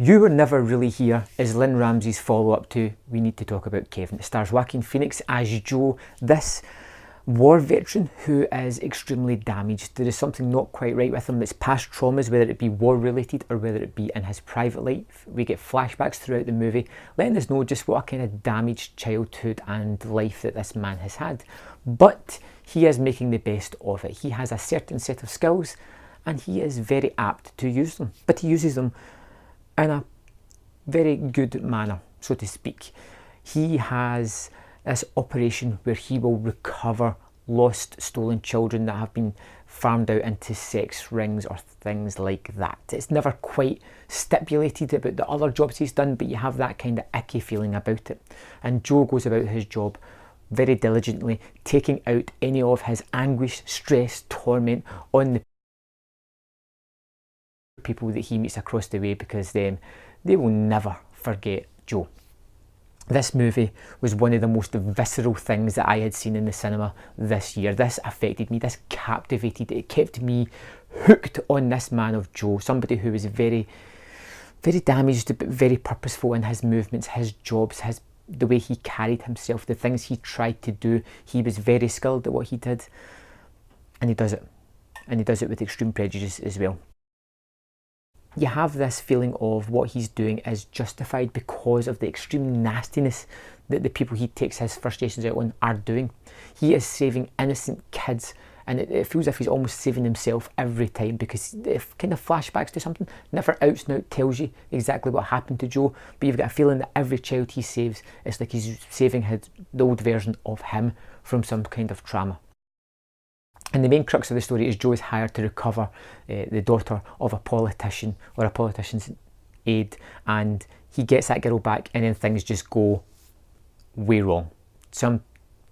You Were Never Really Here is Lynn Ramsay's follow-up to We Need to Talk About Kevin. It stars Joaquin Phoenix as Joe, this war veteran who is extremely damaged. There is something not quite right with him. It's past traumas, whether it be war related or whether it be in his private life. We get flashbacks throughout the movie letting us know just what a kind of damaged childhood and life that this man has had. But he is making the best of it. He has a certain set of skills and he is very apt to use them, but he uses them in a very good manner, so to speak. He has this operation where he will recover lost, stolen children that have been farmed out into sex rings or things like that. It's never quite stipulated about the other jobs he's done, but you have that kind of icky feeling about it. And Joe goes about his job very diligently, taking out any of his anguish, stress, torment on the people that he meets across the way, because then they will never forget Joe. This movie was one of the most visceral things that I had seen in the cinema this year. This affected me, this captivated, it kept me hooked on this man of Joe, somebody who was very, very damaged but very purposeful in his movements, his jobs, the way he carried himself, the things he tried to do. He was very skilled at what he did, and he does it. And he does it with extreme prejudice as well. You have this feeling of what he's doing is justified because of the extreme nastiness that the people he takes his frustrations out on are doing. He is saving innocent kids, and it feels as if he's almost saving himself every time, because it kind of flashbacks to something, never outs and out tells you exactly what happened to Joe, but you've got a feeling that every child he saves, it's like he's saving the old version of him from some kind of trauma. And the main crux of the story is Joe is hired to recover the daughter of a politician or a politician's aide, and he gets that girl back, and then things just go way wrong. Some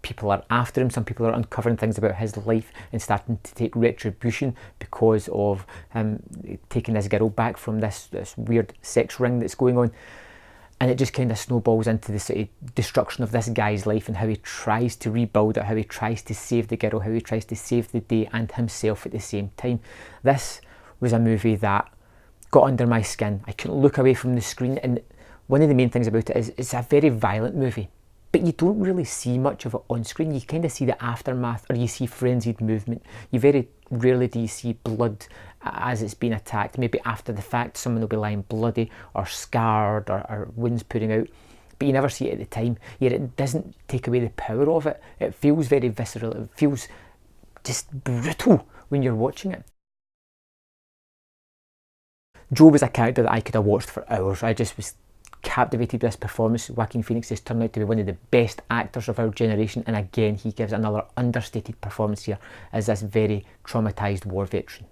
people are after him, some people are uncovering things about his life and starting to take retribution because of him taking this girl back from this weird sex ring that's going on. And it just kind of snowballs into the sort of destruction of this guy's life and how he tries to rebuild it, how he tries to save the girl, how he tries to save the day and himself at the same time. This was a movie that got under my skin. I couldn't look away from the screen, and one of the main things about it is it's a very violent movie, but you don't really see much of it on screen. You kind of see the aftermath, or you see frenzied movement. You very rarely do you see blood as it's been attacked. Maybe after the fact someone will be lying bloody or scarred or wounds putting out, but you never see it at the time. Yet it doesn't take away the power of it. It feels very visceral, it feels just brutal when you're watching it. Joe was a character that I could have watched for hours. I just was captivated by this performance. Joaquin Phoenix has turned out to be one of the best actors of our generation, and again he gives another understated performance here as this very traumatized war veteran.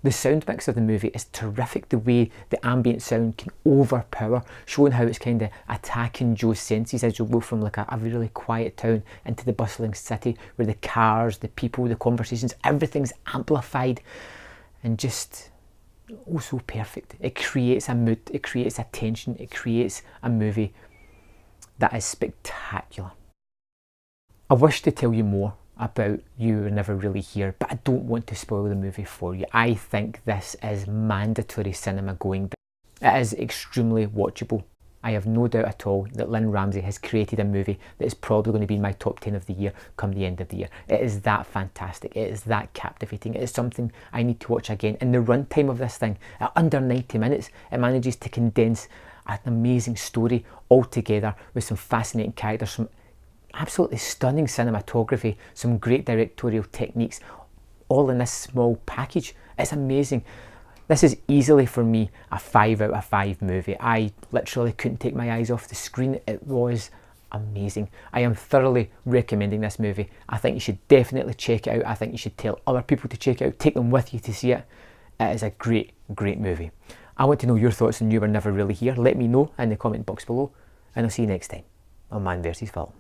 The sound mix of the movie is terrific, the way the ambient sound can overpower, showing how it's kind of attacking Joe's senses as you go from like a really quiet town into the bustling city where the cars, the people, the conversations, everything's amplified and just oh so perfect. It creates a mood, it creates a tension, it creates a movie that is spectacular. I wish to tell you more about You Were Never Really Here, but I don't want to spoil the movie for you. I think this is mandatory cinema going. It is extremely watchable. I have no doubt at all that Lynn Ramsay has created a movie that is probably going to be in my top 10 of the year come the end of the year. It is that fantastic, it is that captivating, it is something I need to watch again. And the runtime of this thing, at under 90 minutes, it manages to condense an amazing story all together with some fascinating characters, some absolutely stunning cinematography, some great directorial techniques, all in this small package. It's amazing. This is easily for me a 5 out of 5 movie. I literally couldn't take my eyes off the screen. It was amazing. I am thoroughly recommending this movie. I think you should definitely check it out. I think you should tell other people to check it out. Take them with you to see it. It is a great, great movie. I want to know your thoughts on You Were Never Really Here. Let me know in the comment box below, and I'll see you next time on Man vs. Film.